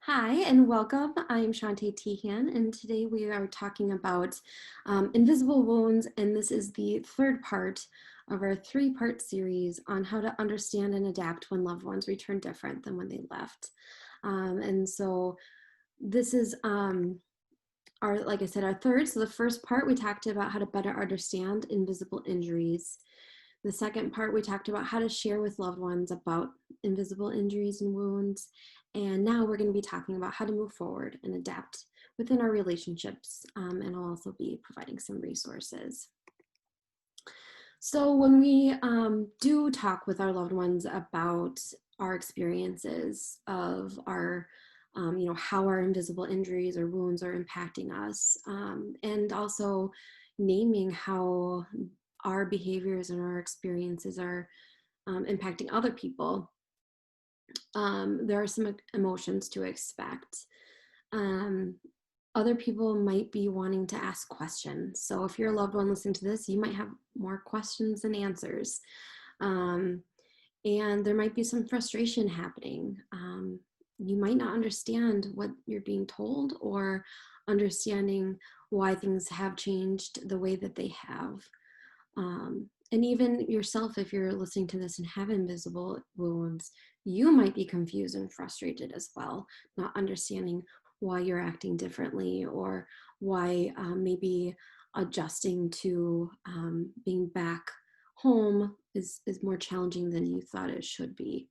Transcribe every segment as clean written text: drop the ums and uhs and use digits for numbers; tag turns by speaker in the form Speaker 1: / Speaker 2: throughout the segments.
Speaker 1: Hi and welcome. I'm Chaunte Teehan, and today we are talking about invisible wounds, and this is the third part of our three-part series on how to understand and adapt when loved ones return different than when they left. And so this is like I said, our third. So the first part, we talked about how to better understand invisible injuries. The second part, we talked about how to share with loved ones about invisible injuries and wounds. And now we're going to be talking about how to move forward and adapt within our relationships. And I'll also be providing some resources. So when we do talk with our loved ones about our experiences of our how our invisible injuries or wounds are impacting us, and also naming how our behaviors and our experiences are impacting other people, there are some emotions to expect. Um, Other people might be wanting to ask questions. So if you're a loved one listening to this, you might have more questions than answers. Um, and there might be some frustration happening. You might not understand what you're being told or understanding why things have changed the way that they have. And even yourself, if you're listening to this and have invisible wounds, you might be confused and frustrated as well, not understanding why you're acting differently or why maybe adjusting to being back home is more challenging than you thought it should be.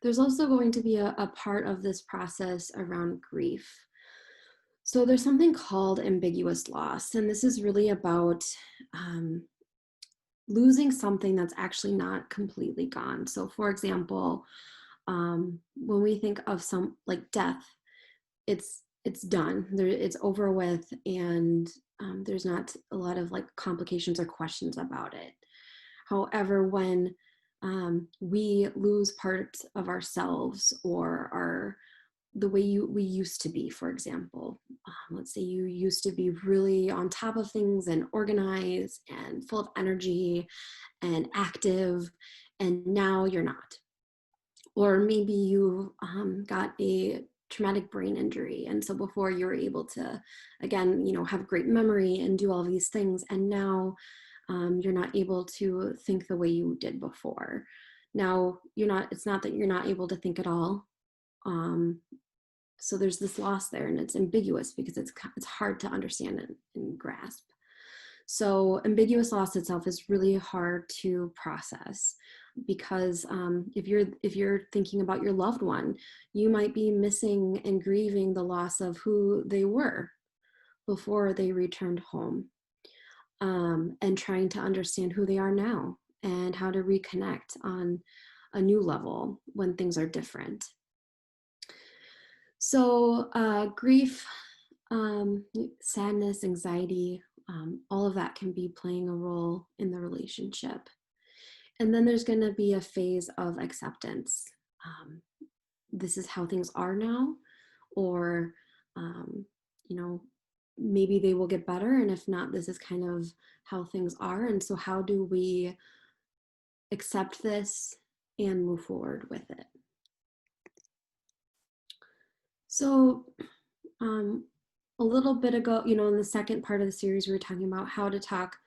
Speaker 1: There's also going to be a part of this process around grief. So there's something called ambiguous loss, and this is really about um, losing something that's actually not completely gone. So, for example, when we think of some like death, it's done. It's over with, and there's not a lot of like complications or questions about it. However, when we lose parts of ourselves or our the way we used to be, for example. Let's say you used to be really on top of things and organized and full of energy and active, and now you're not. Or maybe you got a traumatic brain injury, and so before you were able to, again, have great memory and do all these things, and now you're not able to think the way you did before. Now you're not. It's not that you're not able to think at all. Um, so there's this loss there, and it's ambiguous because it's hard to understand and grasp. So ambiguous loss itself is really hard to process because if you're thinking about your loved one, you might be missing and grieving the loss of who they were before they returned home, and trying to understand who they are now and how to reconnect on a new level when things are different. So grief, sadness, anxiety, all of that can be playing a role in the relationship. And then there's going to be a phase of acceptance. Um, this is how things are now, or, um, you know, maybe they will get better. And if not, this is kind of how things are. And so, how do we accept this and move forward with it? So, um, a little bit ago, in the second part of the series, we were talking about how to talk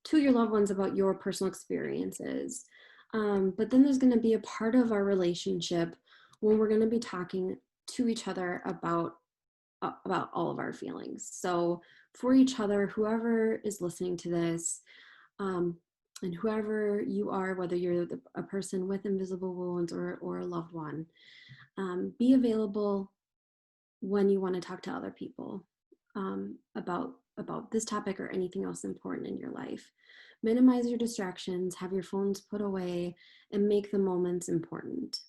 Speaker 1: to your loved ones about your personal experiences. But then there's going to be a part of our relationship when we're going to be talking to each other about all of our feelings. So for each other, whoever is listening to this, um, and whoever you are, whether you're a person with invisible wounds or a loved one, be available when you want to talk to other people about this topic or anything else important in your life. Minimize your distractions, have your phones put away, and make the moments important.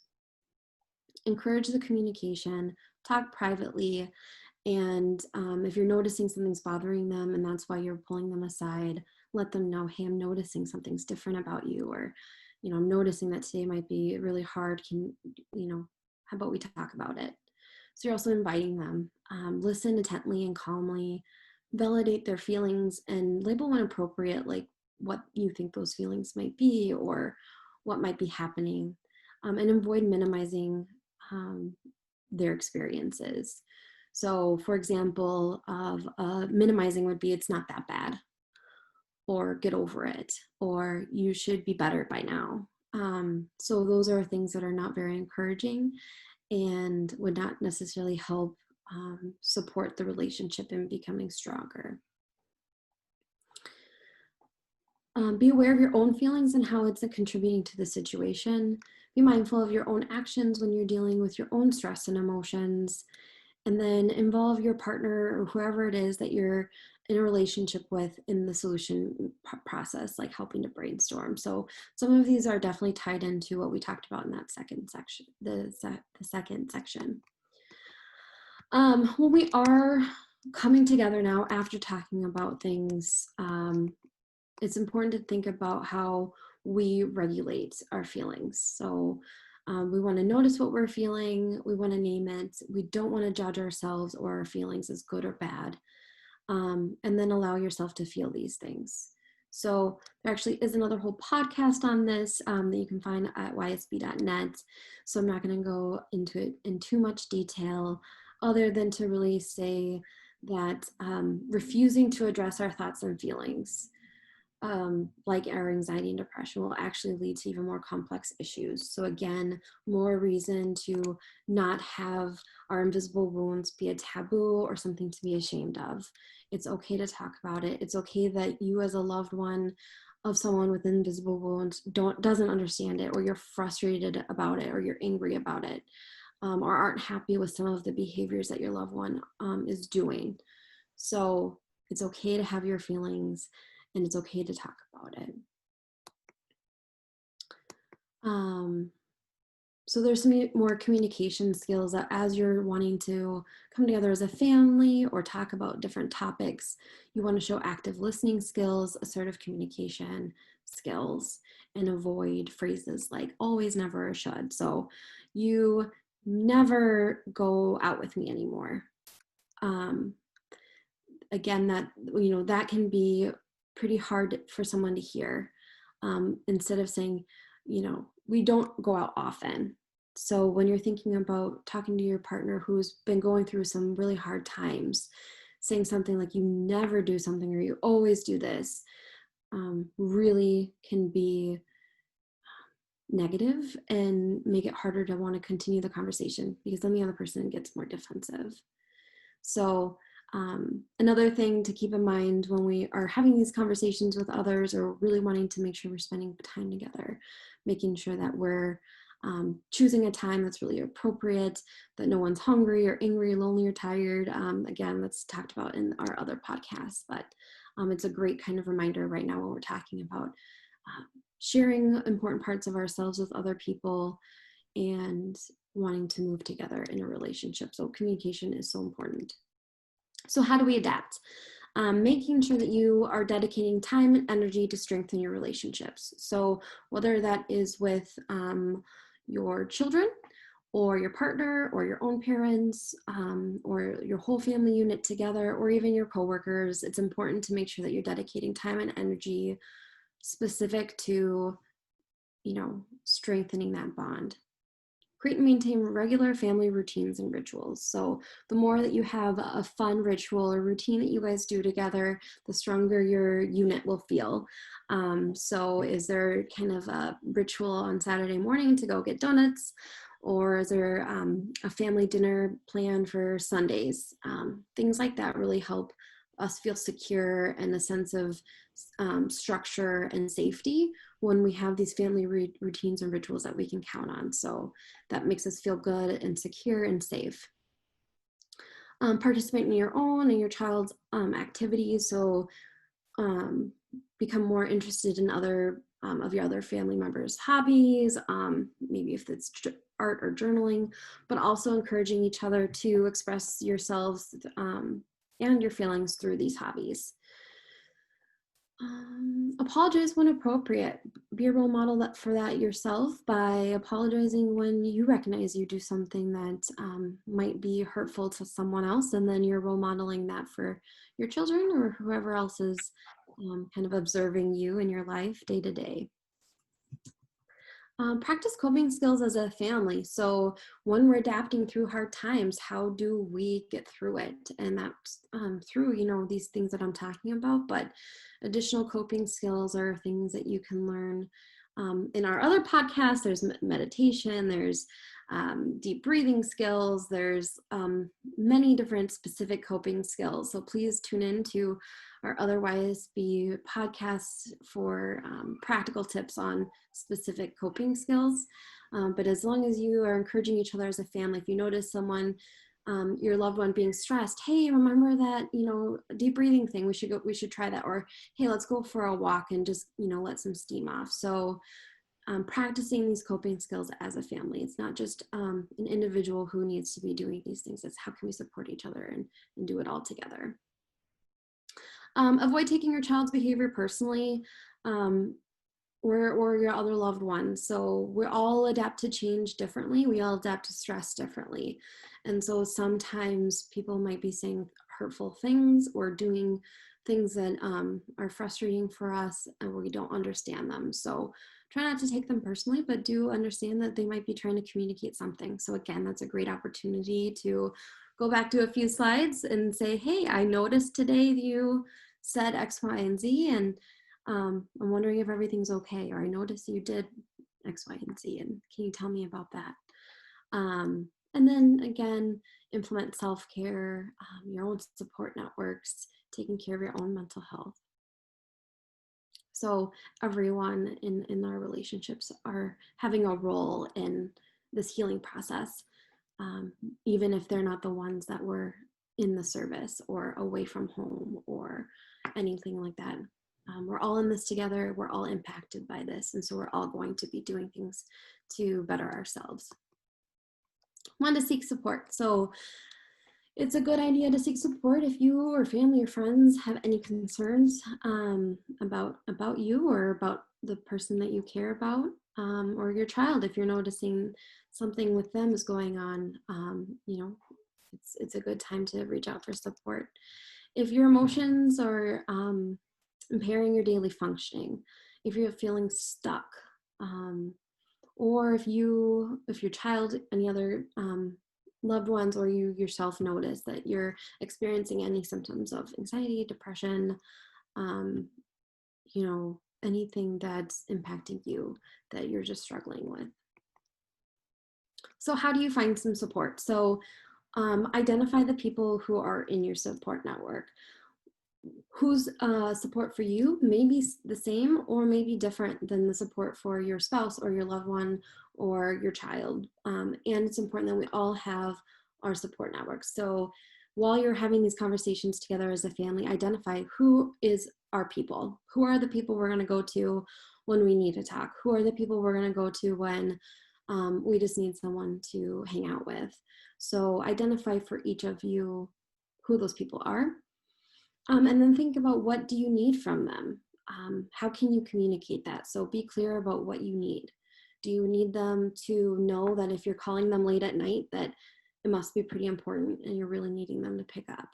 Speaker 1: Encourage the communication, talk privately, and if you're noticing something's bothering them and that's why you're pulling them aside, let them know, hey, I'm noticing something's different about you, or, I'm noticing that today might be really hard. How about we talk about it? So you're also inviting them. Listen intently and calmly, validate their feelings, and label when appropriate, like what you think those feelings might be or what might be happening, and avoid minimizing. Um, their experiences. So for example, of minimizing would be it's not that bad, or get over it, or you should be better by now. So those are things that are not very encouraging and would not necessarily help support the relationship in becoming stronger. Be aware of your own feelings and how it's contributing to the situation. Be mindful of your own actions when you're dealing with your own stress and emotions. And then involve your partner or whoever it is that you're in a relationship with in the solution process, like helping to brainstorm. So some of these are definitely tied into what we talked about in that second section, the second section. When we are coming together now after talking about things, it's important to think about how we regulate our feelings. So we want to notice what we're feeling. We want to name it. We don't want to judge ourselves or our feelings as good or bad. And then allow yourself to feel these things. So there actually is another whole podcast on this that you can find at ysb.net. So I'm not going to go into it in too much detail other than to really say that refusing to address our thoughts and feelings, like our anxiety and depression, will actually lead to even more complex issues. So again, more reason to not have our invisible wounds be a taboo or something to be ashamed of. It's okay to talk about it. It's okay that you as a loved one of someone with invisible wounds doesn't understand it, or you're frustrated about it, or you're angry about it, or aren't happy with some of the behaviors that your loved one is doing. So it's okay to have your feelings, and it's okay to talk about it. So there's some more communication skills that as you're wanting to come together as a family or talk about different topics, you want to show active listening skills, assertive communication skills, and avoid phrases like always, never, or should. So you never go out with me anymore. Again, that can be pretty hard for someone to hear. Instead of saying, we don't go out often. So when you're thinking about talking to your partner who's been going through some really hard times, saying something like you never do something or you always do this, really can be negative and make it harder to want to continue the conversation, because then the other person gets more defensive. So another thing to keep in mind when we are having these conversations with others, or really wanting to make sure we're spending time together, making sure that we're choosing a time that's really appropriate, that no one's hungry or angry, lonely, or tired. Again, that's talked about in our other podcasts, but it's a great kind of reminder right now when we're talking about sharing important parts of ourselves with other people and wanting to move together in a relationship. So communication is so important. So how do we adapt? Making sure that you are dedicating time and energy to strengthen your relationships. So whether that is with your children or your partner or your own parents, or your whole family unit together, or even your coworkers, it's important to make sure that you're dedicating time and energy specific to, strengthening that bond. Create and maintain regular family routines and rituals. So the more that you have a fun ritual or routine that you guys do together, the stronger your unit will feel. So is there kind of a ritual on Saturday morning to go get donuts? Or is there a family dinner plan for Sundays? Things like that really help us feel secure and a sense of structure and safety when we have these family routines and rituals that we can count on. So that makes us feel good and secure and safe. Participate in your own and your child's activities. So become more interested in other of your other family members' hobbies, maybe if it's art or journaling, but also encouraging each other to express yourselves and your feelings through these hobbies. Apologize when appropriate. Be a role model for that yourself by apologizing when you recognize you do something that might be hurtful to someone else, and then you're role modeling that for your children or whoever else is kind of observing you in your life day to day. Practice coping skills as a family. So when we're adapting through hard times, how do we get through it? And that's through, these things that I'm talking about, but additional coping skills are things that you can learn. In our other podcasts, there's meditation, there's deep breathing skills, there's many different specific coping skills. So please tune in to our otherwise be podcasts for practical tips on specific coping skills. But as long as you are encouraging each other as a family, if you notice someone, your loved one being stressed, hey, remember that, deep breathing thing, we should try that. Or, hey, let's go for a walk and just, let some steam off. So practicing these coping skills as a family. It's not just an individual who needs to be doing these things. It's how can we support each other and do it all together. Avoid taking your child's behavior personally or your other loved one. So we all adapt to change differently. We all adapt to stress differently. And so sometimes people might be saying hurtful things or doing things that are frustrating for us and we don't understand them. So try not to take them personally, but do understand that they might be trying to communicate something. So again, that's a great opportunity to go back to a few slides and say, hey, I noticed today you said X, Y, and Z, and I'm wondering if everything's okay, or I noticed you did X, Y, and Z, and can you tell me about that? And then again, implement self-care, your own support networks, taking care of your own mental health. So everyone in our relationships are having a role in this healing process, even if they're not the ones that were in the service or away from home or anything like that. We're all in this together. We're all impacted by this. And so we're all going to be doing things to better ourselves. One, to seek support. So it's a good idea to seek support if you or family or friends have any concerns about you or about the person that you care about, or your child. If you're noticing something with them is going on, it's a good time to reach out for support. If your emotions are impairing your daily functioning, if you're feeling stuck, or if your child, any other loved ones, or you yourself notice that you're experiencing any symptoms of anxiety, depression, anything that's impacting you that you're just struggling with. So how do you find some support? So identify the people who are in your support network. Whose support for you may be the same or may be different than the support for your spouse or your loved one or your child. And it's important that we all have our support networks. So while you're having these conversations together as a family, identify who is our people. Who are the people we're going to go to when we need to talk? Who are the people we're going to go to when we just need someone to hang out with? So identify for each of you who those people are. And then think about, what do you need from them? How can you communicate that? So be clear about what you need. Do you need them to know that if you're calling them late at night, that it must be pretty important and you're really needing them to pick up?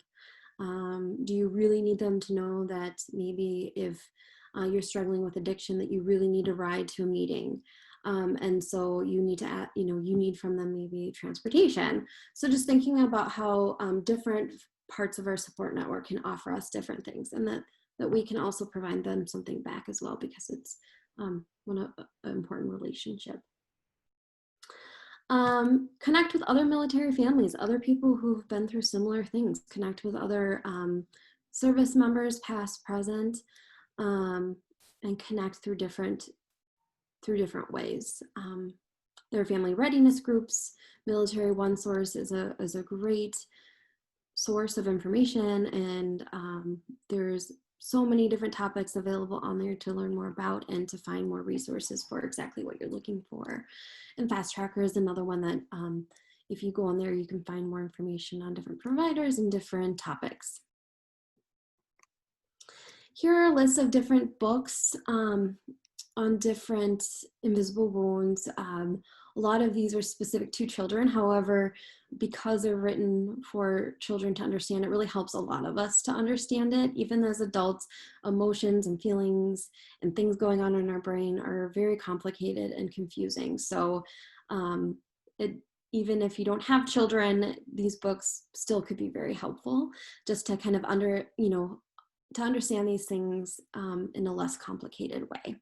Speaker 1: Do you really need them to know that maybe if you're struggling with addiction, that you really need a ride to a meeting? And so you need to, you need from them maybe transportation. So just thinking about how different parts of our support network can offer us different things, and that we can also provide them something back as well, because it's an important relationship. Connect with other military families, other people who've been through similar things. Connect with other service members, past, present, and connect through different ways. There are family readiness groups. Military One Source is a great source of information, and there's so many different topics available on there to learn more about and to find more resources for exactly what you're looking for. And Fast Tracker is another one that if you go on there, you can find more information on different providers and different topics. Here are a list of different books on different invisible wounds. A lot of these are specific to children. However, because they're written for children to understand, it really helps a lot of us to understand it. Even as adults, emotions and feelings and things going on in our brain are very complicated and confusing. So um, it, even if you don't have children, these books still could be very helpful just to kind of to understand these things in a less complicated way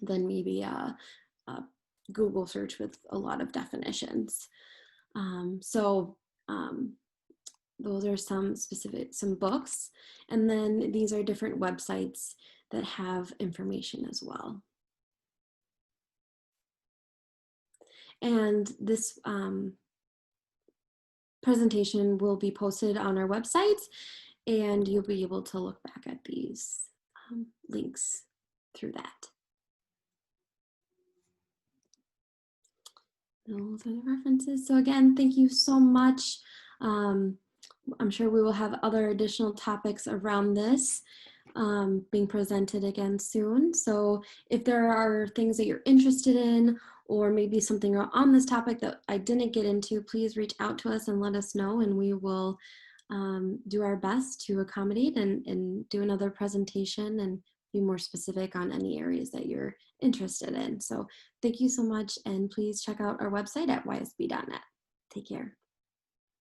Speaker 1: than maybe a Google search with a lot of definitions. So those are some books, and then these are different websites that have information as well. And this presentation will be posted on our website, and you'll be able to look back at these links through that. Those are the references. So again, thank you so much. I'm sure we will have other additional topics around this being presented again soon. So if there are things that you're interested in, or maybe something on this topic that I didn't get into, please reach out to us and let us know, and we will do our best to accommodate and do another presentation and be more specific on any areas that you're interested in. So thank you so much, and please check out our website at ysb.net. Take care.